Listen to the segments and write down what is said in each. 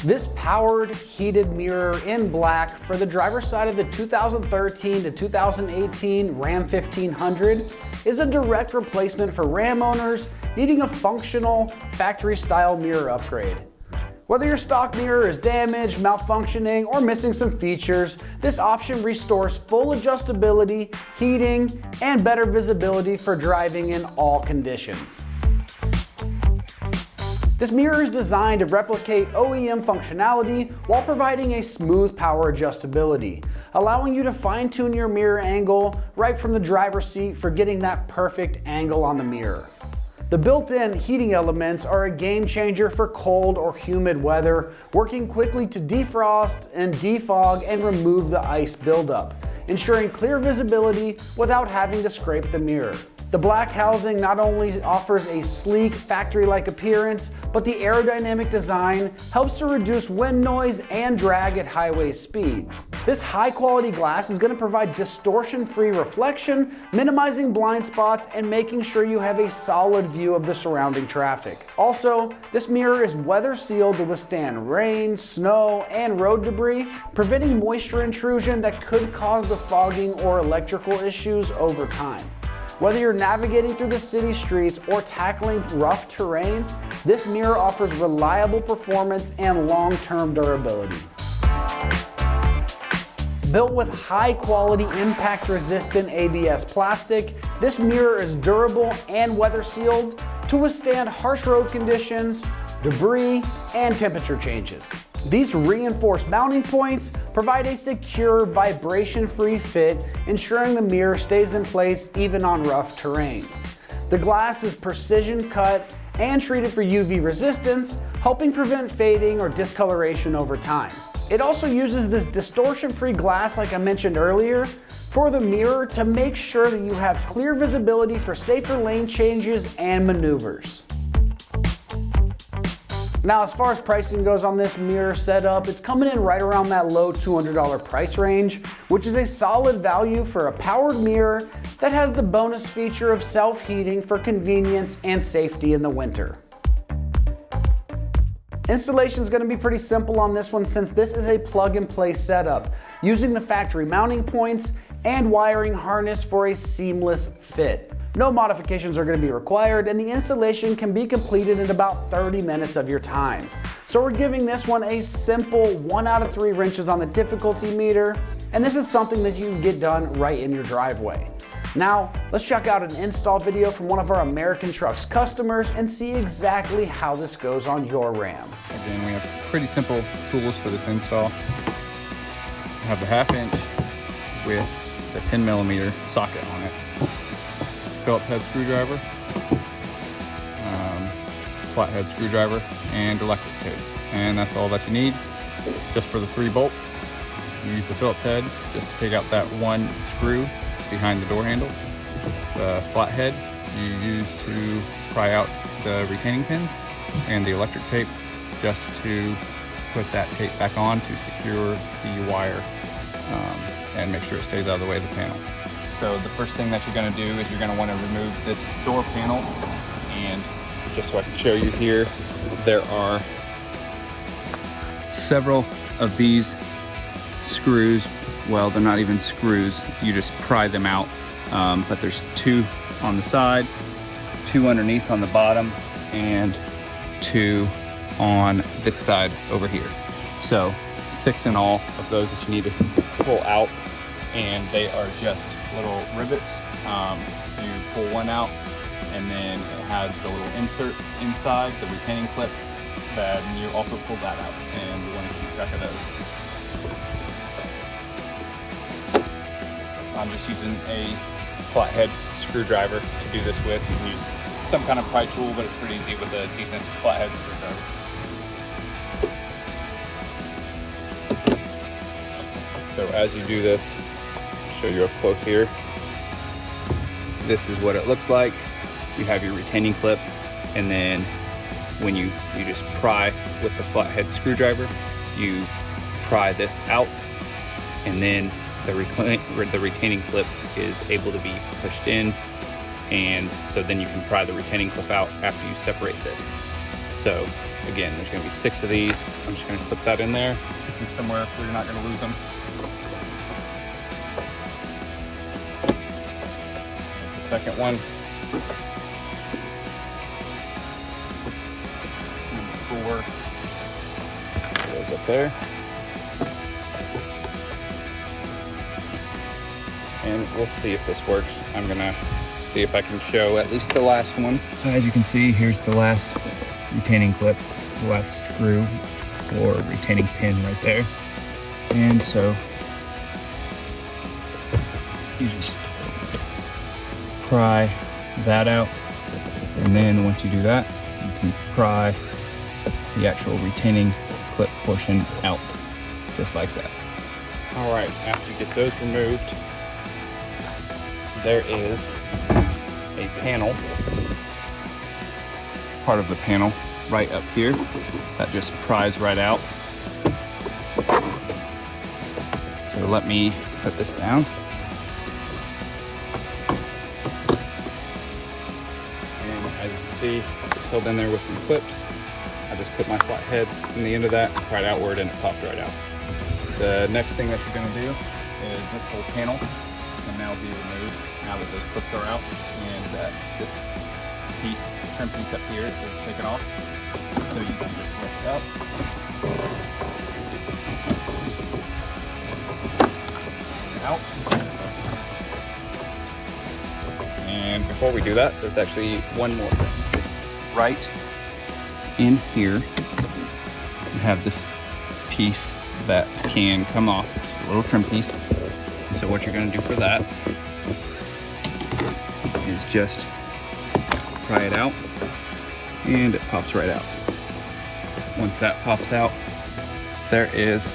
This powered heated mirror in black for the driver's side of the 2013 to 2018 Ram 1500 is a direct replacement for Ram owners needing a functional factory-style mirror upgrade. Whether your stock mirror is damaged, malfunctioning, or missing some features, this option restores full adjustability, heating, and better visibility for driving in all conditions. This mirror is designed to replicate OEM functionality while providing a smooth power adjustability, allowing you to fine-tune your mirror angle right from the driver's seat for getting that perfect angle on the mirror. The built-in heating elements are a game changer for cold or humid weather, working quickly to defrost and defog and remove the ice buildup, ensuring clear visibility without having to scrape the mirror. The black housing not only offers a sleek, factory-like appearance, but the aerodynamic design helps to reduce wind noise and drag at highway speeds. This high-quality glass is going to provide distortion-free reflection, minimizing blind spots and making sure you have a solid view of the surrounding traffic. Also, this mirror is weather-sealed to withstand rain, snow, and road debris, preventing moisture intrusion that could cause the fogging or electrical issues over time. Whether you're navigating through the city streets or tackling rough terrain, this mirror offers reliable performance and long-term durability. Built with high-quality, impact-resistant ABS plastic, this mirror is durable and weather-sealed to withstand harsh road conditions, debris, and temperature changes. These reinforced mounting points provide a secure, vibration-free fit, ensuring the mirror stays in place even on rough terrain. The glass is precision cut and treated for UV resistance, helping prevent fading or discoloration over time. It also uses this distortion-free glass, like I mentioned earlier, for the mirror to make sure that you have clear visibility for safer lane changes and maneuvers. Now, as far as pricing goes on this mirror setup, it's coming in right around that low $200 price range, which is a solid value for a powered mirror that has the bonus feature of self-heating for convenience and safety in the winter. Installation is going to be pretty simple on this one since this is a plug-and-play setup, using the factory mounting points and wiring harness for a seamless fit. No modifications are going to be required, and the installation can be completed in about 30 minutes of your time. So we're giving this one a simple 1 out of 3 wrenches on the difficulty meter, and this is something that you can get done right in your driveway. Now, let's check out an install video from one of our American Trucks customers and see exactly how this goes on your Ram. Again, we have pretty simple tools for this install. We have the 1/2 inch with the 10mm socket on it. Phillips head screwdriver, flathead screwdriver, and electric tape. And that's all that you need just for the 3 bolts. You use the Phillips head just to take out that 1 screw behind the door handle. The flathead you use to pry out the retaining pins, and the electric tape just to put that tape back on to secure the wire and make sure it stays out of the way of the panel. So the first thing that you're going to do is you're going to want to remove this door panel, and just so I can show you here, there are several of these screws. Well, they're not even screws, you just pry them out, but there's 2 on the side, 2 underneath on the bottom, and 2 on this side over here. So 6 in all of those that you need to pull out, and they are just little rivets. You pull one out, and then it has the little insert inside, the retaining clip, that you also pull that out, and you want to keep track of those. I'm just using a flathead screwdriver to do this with. You can use some kind of pry tool, but it's pretty easy with a decent flathead screwdriver. So as you do this, I'll show you up close here. This is what it looks like. You have your retaining clip, and then when you just pry with the flathead screwdriver, you pry this out, and then the retaining clip is able to be pushed in, and so then you can pry the retaining clip out after you separate this. So Again, there's gonna be 6 of these. I'm just gonna clip that in there, keep them somewhere where you're not gonna lose them. That's the second one. Number 4 goes up there. And we'll see if this works. I'm gonna see if I can show at least the last one. As you can see, here's the last retaining clip, the last screw or retaining pin right there. And so you just pry that out. And then once you do that, you can pry the actual retaining clip portion out, just like that. All right, after you get those removed, there is a panel, part of the panel right up here that just pries right out. So let me put this down. And as you can see, it's held in there with some clips. I just put my flat head in the end of that, pried outward, and it popped right out. The next thing that you're gonna do is this whole panel can now be removed now that those clips are out, and that this piece, trim piece up here, is taken off. So you can just lift it up. Out. And before we do that, there's actually one more thing. Right in here, you have this piece that can come off, just a little trim piece. So what you're gonna do for that is just pry it out, and it pops right out. Once that pops out, there is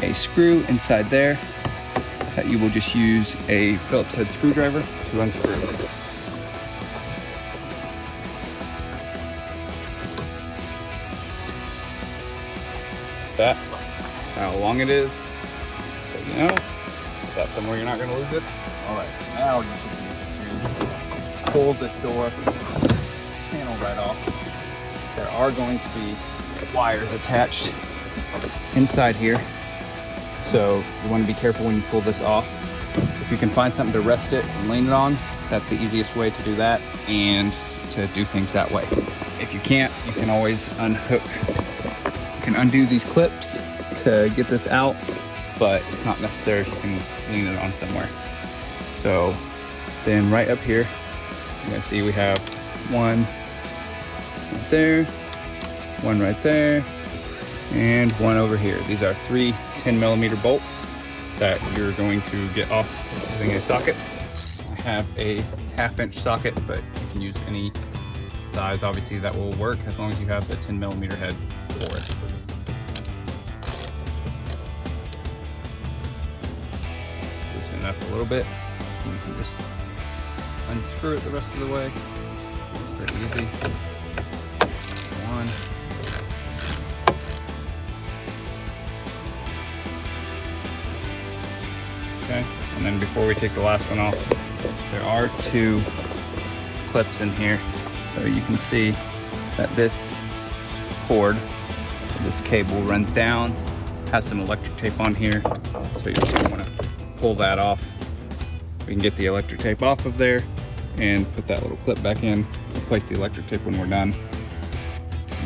a screw inside there that you will just use a Phillips head screwdriver to unscrew. That's how long it is, so you know that's somewhere you're not going to lose it. All right, now you should be able to pull this door panel right off. There are going to be wires attached inside here, so you want to be careful when you pull this off. If you can find something to rest it and lean it on, that's the easiest way to do that and to do things that way. If you can't, you can always unhook. You can undo these clips to get this out, but it's not necessary if you can lean it on somewhere. So then right up here, you're gonna see we have one right there, one right there, and one over here. These are 3 10mm bolts that you're going to get off using a socket. I have a 1/2 inch socket, but you can use any size, obviously, that will work as long as you have the 10mm head for it. Loosen it up a little bit, and you can just unscrew it the rest of the way. Pretty easy. One. Okay, and then before we take the last one off, there are 2 clips in here. So you can see that this cord, this cable runs down, has some electric tape on here. So you're just gonna wanna pull that off. We can get the electric tape off of there and put that little clip back in, replace the electric tape when we're done.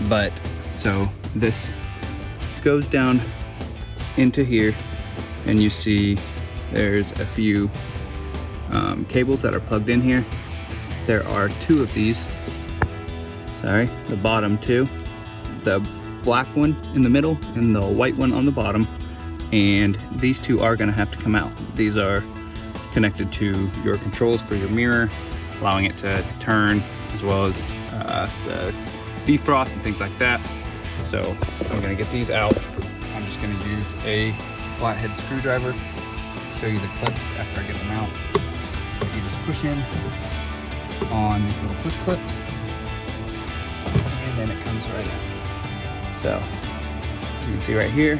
But, so this goes down into here, and you see there's a few cables that are plugged in here. There are 2 of these. Sorry, the bottom 2. The black one in the middle and the white one on the bottom. And these 2 are gonna have to come out. These are connected to your controls for your mirror, allowing it to turn, as well as the defrost and things like that. So I'm gonna get these out. I'm just gonna use a flathead screwdriver, show you the clips after I get them out. You just push in on these little push clips, and then it comes right out. So as you can see right here,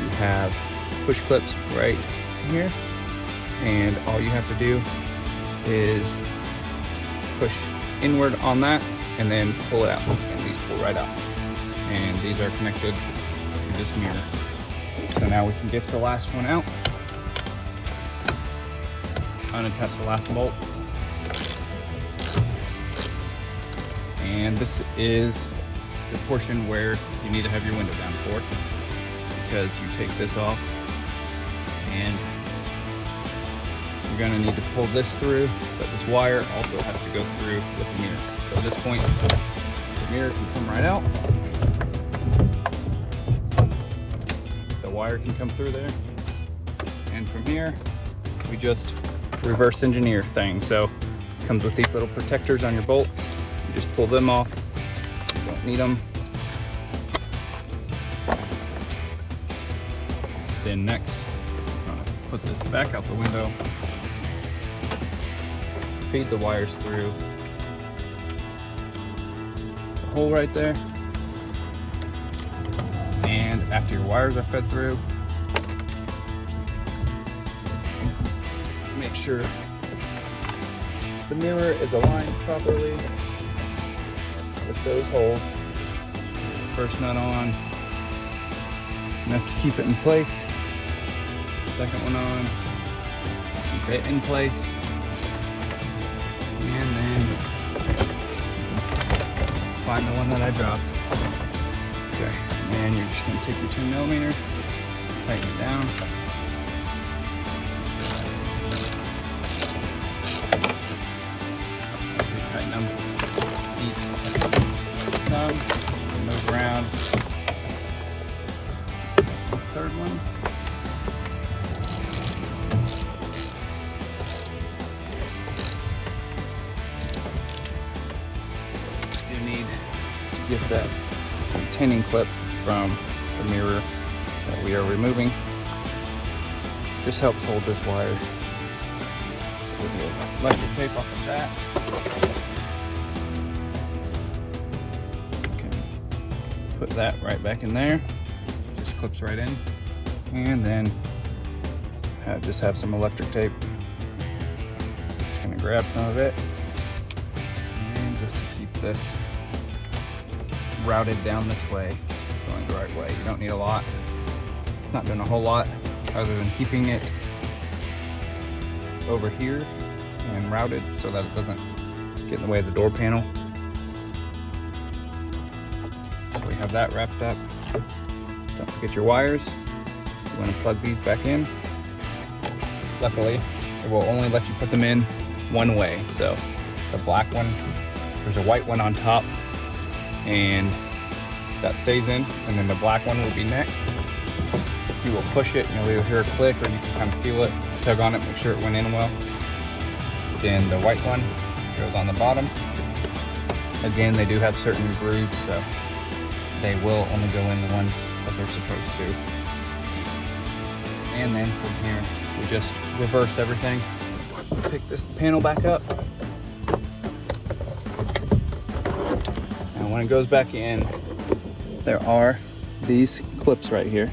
you have push clips right here, and all you have to do is push inward on that, and then pull it out, and these pull right out. And these are connected to this mirror. So now we can get the last one out. Unattach the last bolt. And this is the portion where you need to have your window down for, because you take this off and you're gonna need to pull this through, but this wire also has to go through with the mirror. So at this point, the mirror can come right out. The wire can come through there. And from here, we just reverse engineer things. So it comes with these little protectors on your bolts. You just pull them off. You don't need them. Then next, put this back out the window. Feed the wires through the hole right there. And after your wires are fed through, make sure the mirror is aligned properly with those holes. First nut on, enough to keep it in place. Second one on, keep it in place. And then find the one that I dropped. Okay, and you're just gonna take your 2mm, tighten it down. Tighten them each some, move around. Third one. You need to get that retaining clip from the mirror that we are removing. This helps hold this wire. With the electric tape off of that. You can put that right back in there. Just clips right in. And then just have some electric tape. Just gonna grab some of it. And just to keep this routed down this way, going the right way. You don't need a lot. It's not doing a whole lot other than keeping it over here and routed so that it doesn't get in the way of the door panel. So we have that wrapped up. Don't forget your wires. You want to plug these back in. Luckily, it will only let you put them in one way. So the black one, there's a white one on top, and that stays in, and then the black one will be next. You will push it, and you'll either hear a click, or you can kind of feel it, tug on it, make sure it went in well. Then the white one goes on the bottom. Again, they do have certain grooves, so they will only go in the ones that they're supposed to. And then from here, we just reverse everything. Pick this panel back up. And when it goes back in, there are these clips right here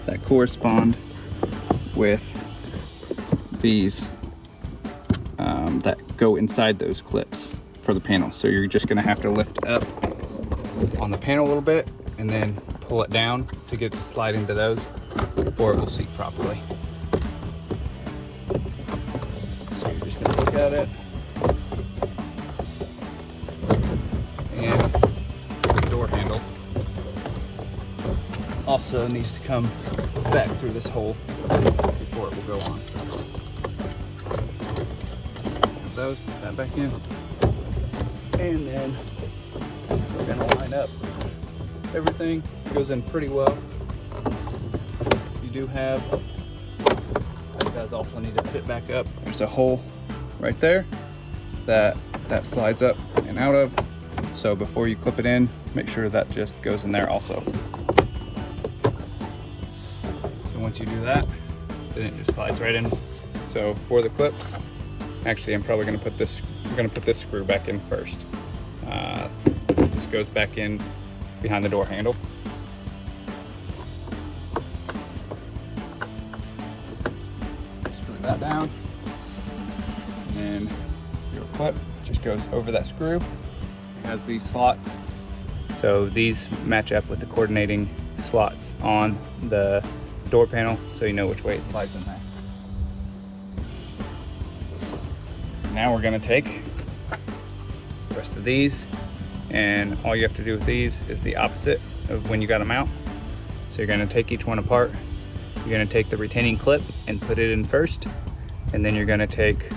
that correspond with these that go inside those clips for the panel. So you're just gonna have to lift up on the panel a little bit and then pull it down to get it to slide into those before it will seat properly. So you're just gonna look at it, and the door handle also needs to come back through this hole before it will go on. Those, put that back in, and then we're gonna line up everything. It goes in pretty well. You do have, you guys also need to fit back up. There's a hole right there that slides up and out of. So before you clip it in, make sure that just goes in there also. So once you do that, then it just slides right in. So for the clips, actually I'm probably gonna put this screw back in first. It just goes back in behind the door handle. Screw that down, and then your clip just goes over that screw. has these slots. So these match up with the coordinating slots on the door panel, so you know which way it slides in there. Now we're gonna take the rest of these, and all you have to do with these is the opposite of when you got them out. So you're gonna take each one apart. You're gonna take the retaining clip and put it in first, and then you're gonna take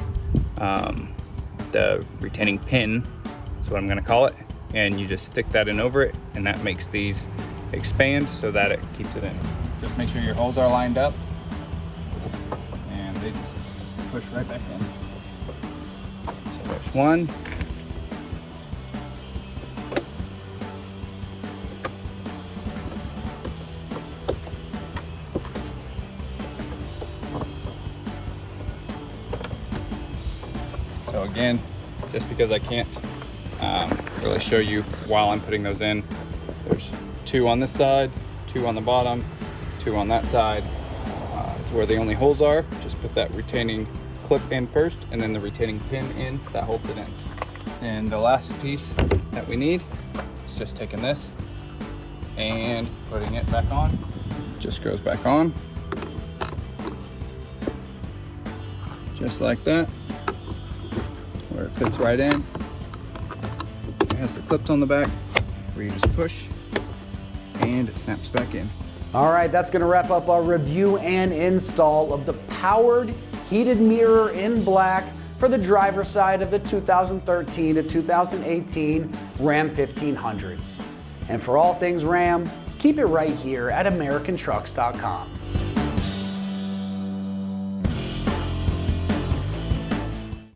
the retaining pin, that's what I'm gonna call it, and you just stick that in over it, and that makes these expand so that it keeps it in. Just make sure your holes are lined up, and they just push right back in. So there's one. So again, just because I can't really show you while I'm putting those in, there's 2 on this side, 2 on the bottom, 2 on that side. It's where the only holes are. Just put that retaining clip in first, and then the retaining pin in, that holds it in. And the last piece that we need is just taking this and putting it back on. Just goes back on. Just like that. Where it fits right in. It has the clips on the back where you just push and it snaps back in. All right, that's gonna wrap up our review and install of the powered heated mirror in black for the driver's side of the 2013 to 2018 Ram 1500s. And for all things Ram, keep it right here at AmericanTrucks.com.